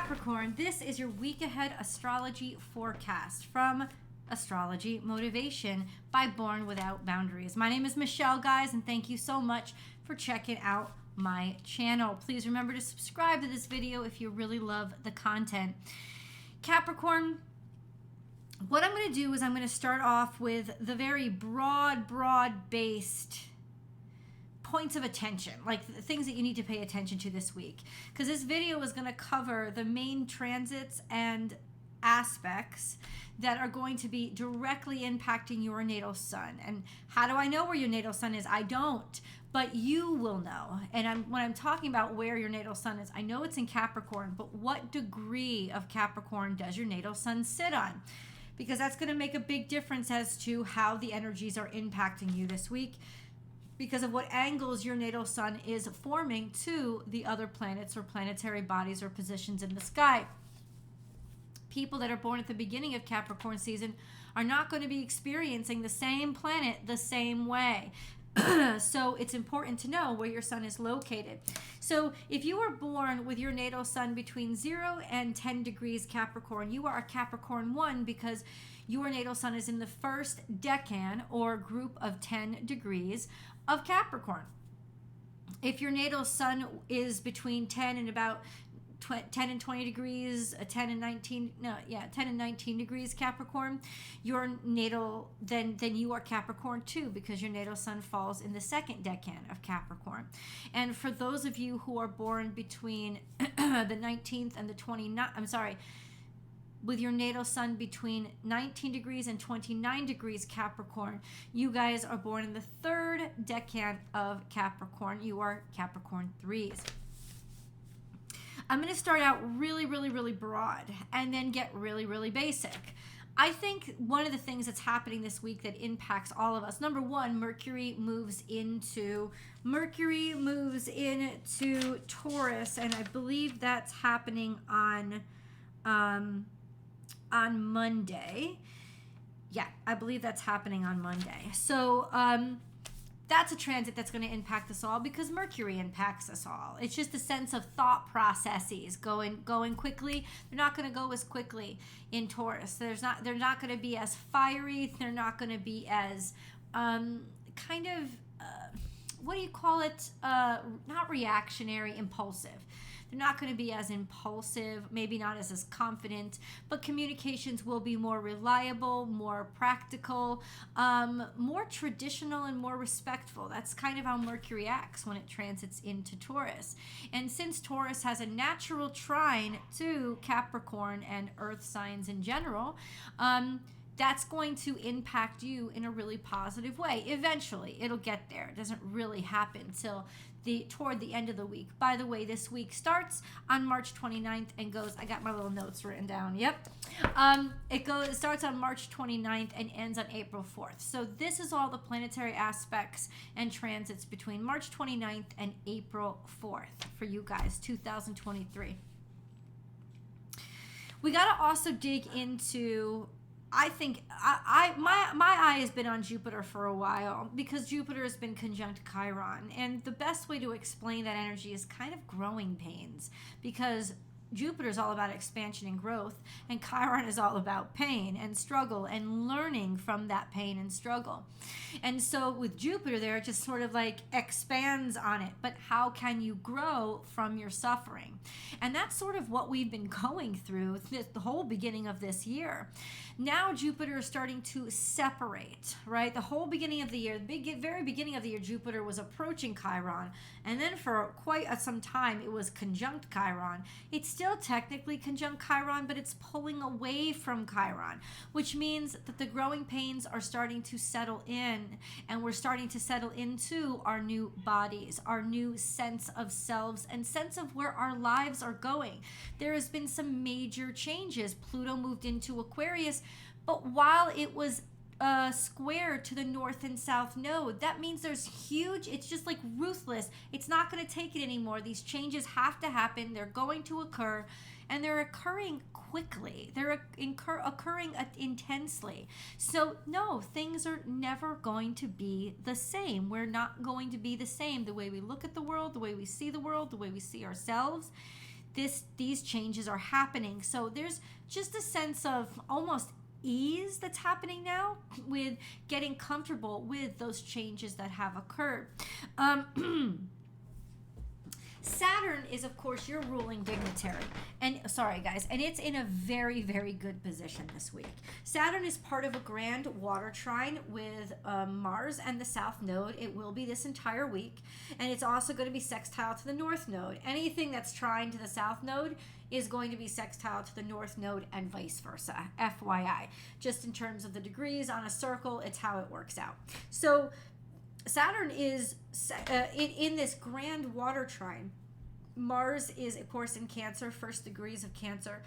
Capricorn, this is your week ahead astrology forecast from Astrology Motivation by Born Without Boundaries. My name is Michelle, guys, and thank you so much for checking out my channel. Please remember to subscribe to this video if you really love the content. Capricorn, what I'm going to do is I'm going to start off with the very broad-based points of attention, like the things that you need to pay attention to this week, because this video is going to cover the main transits and aspects that are going to be directly impacting your natal sun. And how do I know where your natal sun is? I don't, but you will know. And when I'm talking about where your natal sun is, I know it's in Capricorn, but what degree of Capricorn does your natal sun sit on? Because that's going to make a big difference as to how the energies are impacting you this week, because of what angles your natal sun is forming to the other planets or planetary bodies or positions in the sky. People that are born at the beginning of Capricorn season are not going to be experiencing the same planet the same way. So it's important to know where your sun is located. So if you were born with your natal sun between 0 and 10 degrees Capricorn, you are a Capricorn 1 because your natal sun is in the first decan or group of 10 degrees of Capricorn. If your natal sun is between 10 and 20 degrees, 10 and 19 degrees Capricorn, your natal, then you are Capricorn 2 because your natal sun falls in the second decan of Capricorn. And for those of you who are born between the 19th and the 29th, with your natal sun between 19 degrees and 29 degrees Capricorn, you guys are born in the third decan of Capricorn. You are Capricorn 3s. I'm going to start out really broad and then get really basic. I think one of the things that's happening this week that impacts all of us, number one, Mercury moves into Taurus, and I believe that's happening on Monday. Yeah, I believe that's happening on Monday. So that's a transit that's going to impact us all because Mercury impacts us all. It's just a sense of thought processes going quickly. They're not going to go as quickly in Taurus. They're not going to be as fiery. They're not going to be as what do you call it? Not reactionary, impulsive. They're not going to be as impulsive, maybe not as confident, but communications will be more reliable, more practical, more traditional, and more respectful. That's kind of how Mercury acts when it transits into Taurus. And since Taurus has a natural trine to Capricorn and Earth signs in general, that's going to impact you in a really positive way. Eventually, it'll get there. It doesn't really happen till toward the end of the week. By the way, this week starts on March 29th and goes, I got my little notes written down. Yep. It starts on March 29th and ends on April 4th. So this is all the planetary aspects and transits between March 29th and April 4th for you guys, 2023. We got to also dig into, I think my eye has been on Jupiter for a while because Jupiter has been conjunct Chiron, and the best way to explain that energy is kind of growing pains, because Jupiter is all about expansion and growth, and Chiron is all about pain and struggle and learning from that pain and struggle. And so with Jupiter there, it just sort of like expands on it. But how can you grow from your suffering? And that's sort of what we've been going through the whole beginning of this year. Now Jupiter is starting to separate, right? The whole beginning of the year, very beginning of the year, Jupiter was approaching Chiron. And then for quite some time, it was conjunct Chiron. It's still technically conjunct Chiron, but it's pulling away from Chiron, which means that the growing pains are starting to settle in, and we're starting to settle into our new bodies, our new sense of selves, and sense of where our lives are going. There has been some major changes. Pluto moved into Aquarius, but while it was square to the north and south node, that means there's huge, it's just like ruthless. It's not going to take it anymore. These changes have to happen. They're going to occur, and they're occurring quickly. They're occurring intensely. So no, things are never going to be the same. We're not going to be the same. The way we look at the world, the way we see the world, the way we see ourselves, these changes are happening. So there's just a sense of almost ease that's happening now with getting comfortable with those changes that have occurred. Saturn is, of course, your ruling dignitary. And sorry, guys, and it's in a very, very good position this week. Saturn is part of a grand water trine with Mars and the South Node. It will be this entire week. And it's also going to be sextile to the North Node. Anything that's trine to the South Node is going to be sextile to the North Node and vice versa. FYI. Just in terms of the degrees on a circle, it's how it works out. So Saturn is in this grand water trine. Mars is, of course, in Cancer, first degrees of Cancer.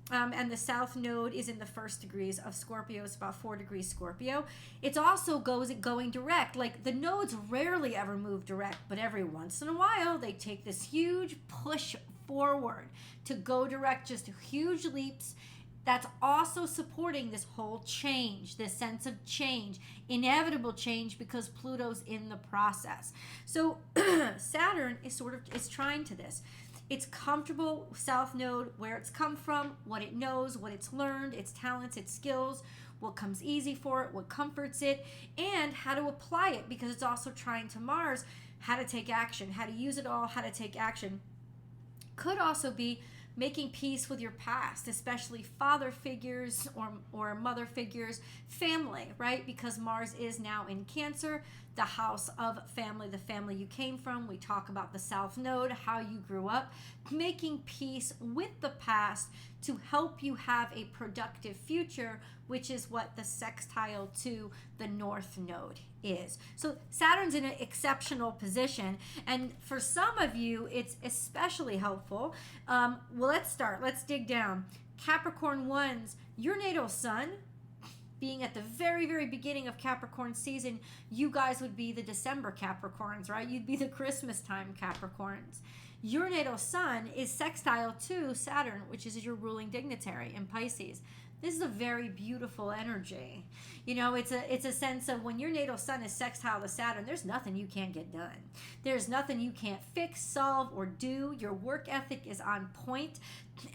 And the South Node is in the first degrees of Scorpio. It's about 4 degrees Scorpio. It's also going direct. Like, the nodes rarely ever move direct, but every once in a while, they take this huge push forward to go direct, just huge leaps. That's also supporting this whole change, this sense of change, inevitable change, because Pluto's in the process. So Saturn is trying to this. It's comfortable, South Node, where it's come from, what it knows, what it's learned, its talents, its skills, what comes easy for it, what comforts it, and how to apply it, because it's also trying to Mars, how to take action, how to use it all, how to take action. Could also be making peace with your past, especially father figures or mother figures, family, right? Because Mars is now in Cancer, the house of family, the family you came from. We talk about the South Node, how you grew up, making peace with the past to help you have a productive future, which is what the sextile to the North Node is. So Saturn's in an exceptional position, and for some of you, it's especially helpful. Well, let's start. Let's dig down. Capricorn ones, your natal sun, being at the very, very beginning of Capricorn season, you guys would be the December Capricorns, right? You'd be the Christmas time Capricorns. Your natal sun is sextile to Saturn, which is your ruling dignitary in Pisces. This is a very beautiful energy. You know, it's a sense of when your natal sun is sextile to Saturn, there's nothing you can't get done. There's nothing you can't fix, solve, or do. Your work ethic is on point,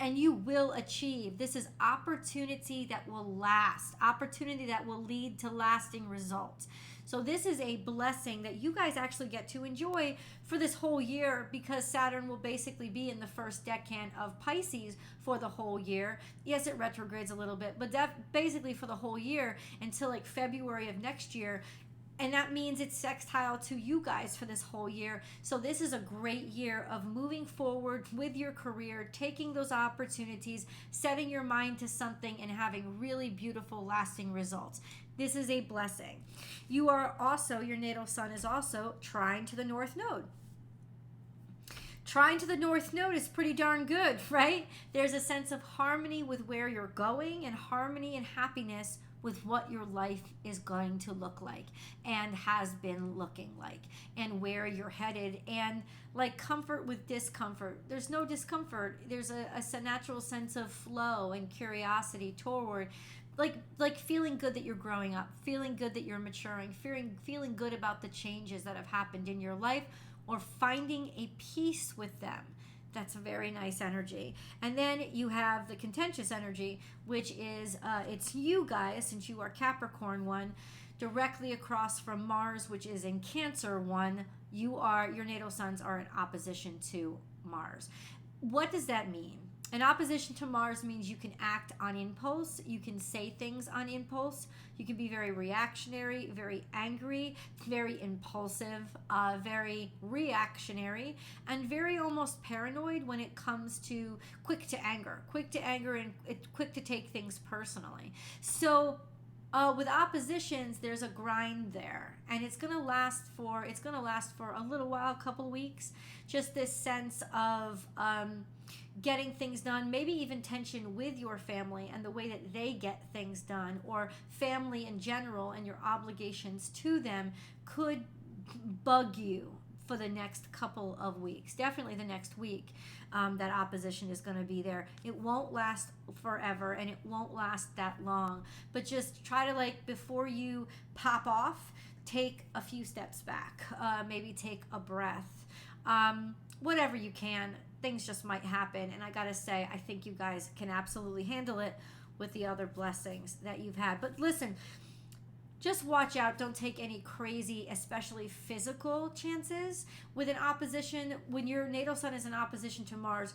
and you will achieve. This is opportunity that will last, opportunity that will lead to lasting results. So this is a blessing that you guys actually get to enjoy for this whole year, because Saturn will basically be in the first decan of Pisces for the whole year. Yes, it retrogrades a little bit, but basically for the whole year until like February of next year. And that means it's sextile to you guys for this whole year. So this is a great year of moving forward with your career, taking those opportunities, setting your mind to something, and having really beautiful, lasting results. This is a blessing. You are also, your natal sun is also trine to the North Node. Trine to the North Node is pretty darn good, right? There's a sense of harmony with where you're going, and harmony and happiness with what your life is going to look like and has been looking like, and where you're headed, and like comfort with discomfort. There's no discomfort. There's a natural sense of flow and curiosity toward like feeling good that you're growing up, feeling good that you're maturing, feeling good about the changes that have happened in your life, or finding a peace with them. That's a very nice energy. And then you have the contentious energy, which is it's you guys, since you are Capricorn one, directly across from Mars, which is in Cancer one. Your natal suns are in opposition to Mars. What does that mean? An opposition to Mars means you can act on impulse, you can say things on impulse, you can be very reactionary, very angry, very impulsive, very reactionary, and very almost paranoid when it comes to quick to anger and quick to take things personally. So with oppositions, there's a grind there, and it's gonna last for a little while, a couple of weeks. Just this sense of getting things done, maybe even tension with your family and the way that they get things done, or family in general and your obligations to them could bug you for the next couple of weeks. Definitely the next week, that opposition is going to be there. It won't last forever, and it won't last that long, but just try to, before you pop off, take a few steps back, maybe take a breath, whatever you can. things just might happen. And I gotta say, I think you guys can absolutely handle it with the other blessings that you've had. But listen, just watch out. Don't take any crazy, especially physical chances with an opposition. When your natal sun is in opposition to Mars,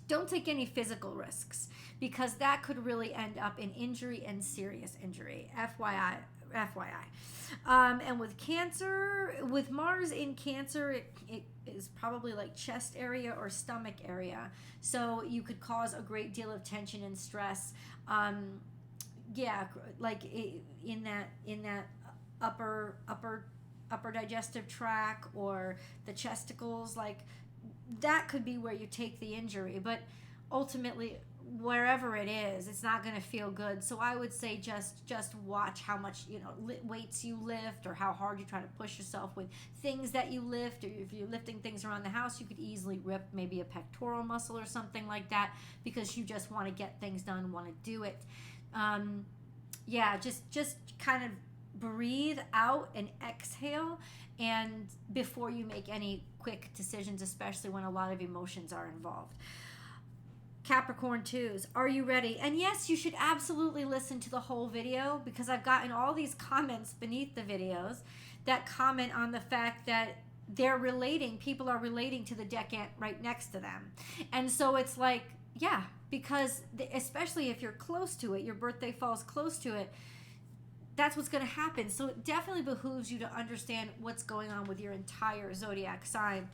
don't take any physical risks, because that could really end up in injury and serious injury. FYI. And with Cancer, with Mars in Cancer, it is probably like chest area or stomach area. So you could cause a great deal of tension and stress. Yeah, like in that upper digestive tract or the chesticles, like that could be where you take the injury. But ultimately, wherever it is, it's not going to feel good. So I would say just watch how much weights you lift, or how hard you try to push yourself with things that you lift. Or if you're lifting things around the house, you could easily rip maybe a pectoral muscle or something like that, because you just want to get things done, want to do it. Yeah, just kind of breathe out and exhale, and before you make any quick decisions, especially when a lot of emotions are involved. Capricorn 2s, are you ready? And yes, you should absolutely listen to the whole video, because I've gotten all these comments beneath the videos that comment on the fact that people are relating to the decant right next to them. And so it's like, yeah, because especially if you're close to it, your birthday falls close to it, that's what's going to happen. So it definitely behooves you to understand what's going on with your entire zodiac sign.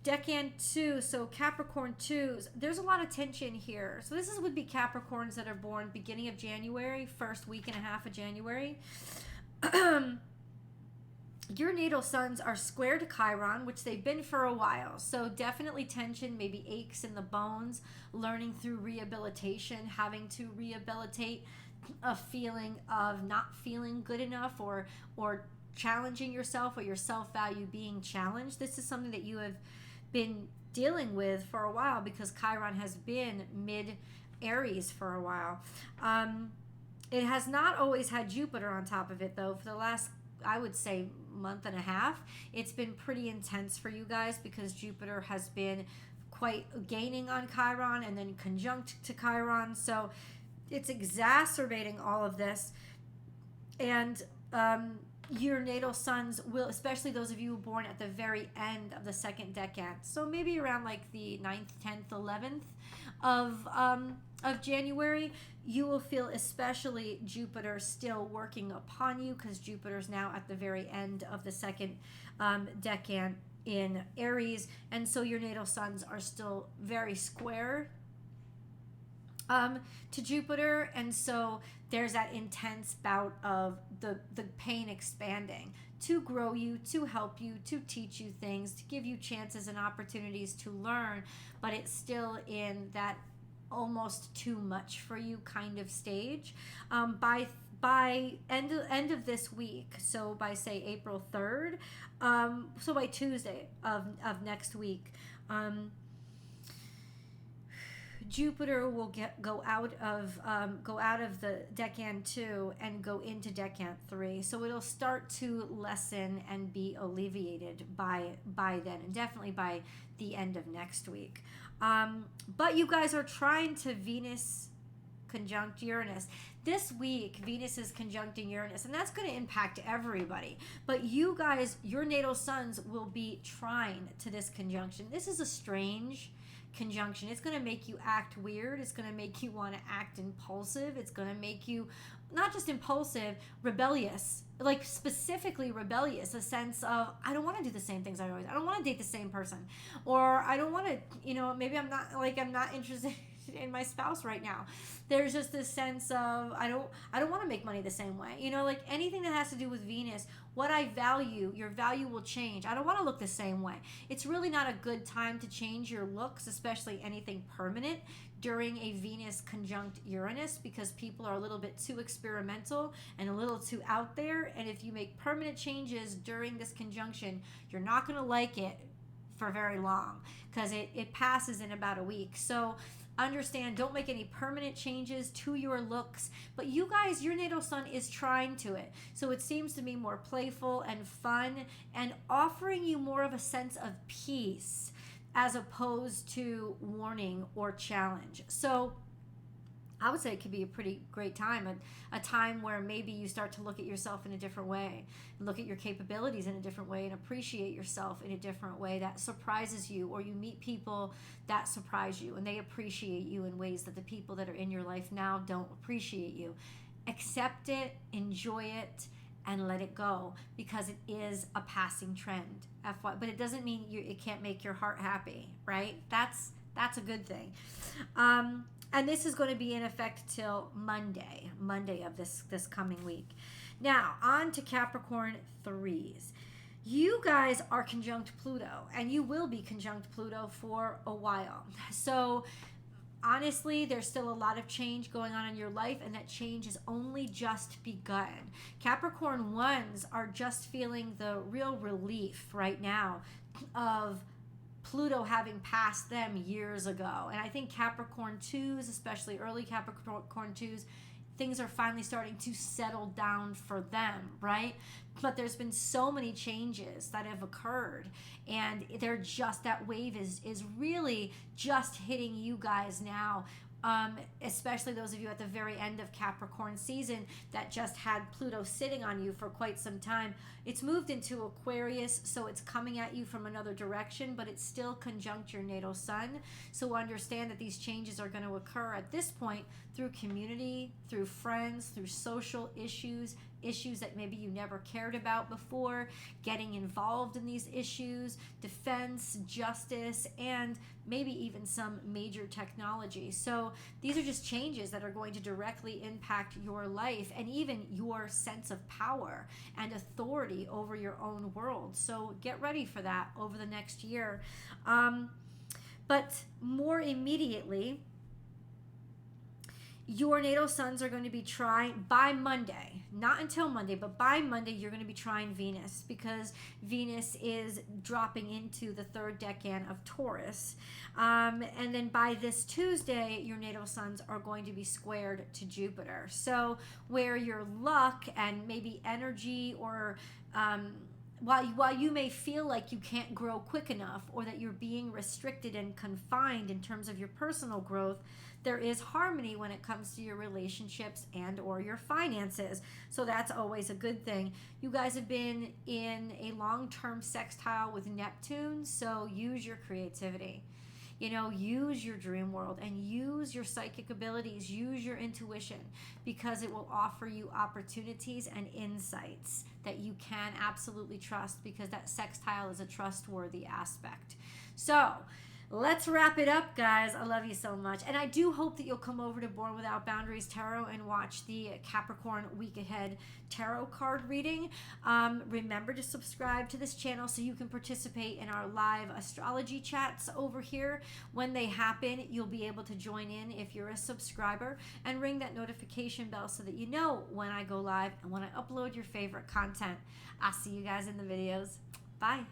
Decant 2, so Capricorn 2s, there's a lot of tension here. So this would be Capricorns that are born beginning of January, first week and a half of January. Your natal suns are square to Chiron, which they've been for a while. So definitely tension, maybe aches in the bones, learning through rehabilitation, having to rehabilitate a feeling of not feeling good enough, or challenging yourself, or your self-value being challenged. This is something that you have been dealing with for a while, because Chiron has been mid-Aries for a while. It has not always had Jupiter on top of it, though. For the last, I would say, month and a half, it's been pretty intense for you guys, because Jupiter has been quite gaining on Chiron and then conjunct to Chiron. So it's exacerbating all of this. And your natal suns will, especially those of you born at the very end of the second decade, so maybe around like the 9th, 10th, 11th of January, you will feel especially Jupiter still working upon you, because Jupiter's now at the very end of the second decade in Aries, and so your natal suns are still very square to Jupiter, and so there's that intense bout of the pain expanding to grow you, to help you, to teach you things, to give you chances and opportunities to learn, but it's still in that almost too much for you kind of stage. By end of this week, so by say April 3rd, so by Tuesday of next week, Jupiter will go out of the Deccan 2 and go into Deccan 3. So it'll start to lessen and be alleviated by then, and definitely by the end of next week. But you guys are trying to Venus conjunct Uranus. This week, Venus is conjuncting Uranus, and that's going to impact everybody. But you guys, your natal suns will be trine to this conjunction. This is a strange conjunction. It's going to make you act weird. It's going to make you want to act impulsive. It's going to make you not just impulsive, rebellious, like specifically rebellious, a sense of, I don't want to do the same things I want to date the same person, or I don't want to, maybe I'm not interested in my spouse right now. There's just this sense of, I don't want to make money the same way. Like anything that has to do with Venus, what I value, your value will change. I don't want to look the same way. It's really not a good time to change your looks, especially anything permanent, during a Venus conjunct Uranus, because people are a little bit too experimental and a little too out there. And if you make permanent changes during this conjunction, you're not going to like it for very long, because it passes in about a week. So understand, don't make any permanent changes to your looks. But you guys, your natal sun is trying to it. So it seems to be more playful and fun and offering you more of a sense of peace as opposed to warning or challenge. So I would say it could be a pretty great time, a time where maybe you start to look at yourself in a different way, look at your capabilities in a different way, and appreciate yourself in a different way that surprises you, or you meet people that surprise you and they appreciate you in ways that the people that are in your life now don't appreciate you. Accept it, enjoy it, and let it go, because it is a passing trend. But it doesn't mean it can't make your heart happy, right? That's a good thing. And this is going to be in effect till Monday of this coming week. Now, on to Capricorn 3s. You guys are conjunct Pluto, and you will be conjunct Pluto for a while. So honestly, there's still a lot of change going on in your life, and that change has only just begun. Capricorn 1s are just feeling the real relief right now of Pluto having passed them years ago. And I think Capricorn 2s, especially early Capricorn 2s, things are finally starting to settle down for them, right? But there's been so many changes that have occurred, and they're just, that wave is really just hitting you guys now. Especially those of you at the very end of Capricorn season that just had Pluto sitting on you for quite some time. It's moved into Aquarius, so it's coming at you from another direction, but it's still conjunct your natal sun. So understand that these changes are going to occur at this point through community, through friends, through social issues that maybe you never cared about before, getting involved in these issues, defense, justice, and maybe even some major technology. So these are just changes that are going to directly impact your life and even your sense of power and authority over your own world. So get ready for that over the next year. But more immediately, your natal suns are going to be trying by Monday, not until Monday, but by Monday, you're going to be trying Venus, because Venus is dropping into the third decan of Taurus. And then by this Tuesday, your natal suns are going to be squared to Jupiter. So where your luck and maybe energy, or while you may feel like you can't grow quick enough, or that you're being restricted and confined in terms of your personal growth, there is harmony when it comes to your relationships and or your finances. So that's always a good thing. You guys have been in a long-term sextile with Neptune, so use your creativity. Use your dream world and use your psychic abilities, use your intuition, because it will offer you opportunities and insights that you can absolutely trust, because that sextile is a trustworthy aspect. So let's wrap it up, guys. I love you so much. And I do hope that you'll come over to Born Without Boundaries Tarot and watch the Capricorn Week Ahead Tarot card reading. Remember to subscribe to this channel so you can participate in our live astrology chats over here. When they happen, you'll be able to join in if you're a subscriber, and ring that notification bell so that you know when I go live and when I upload your favorite content. I'll see you guys in the videos. Bye.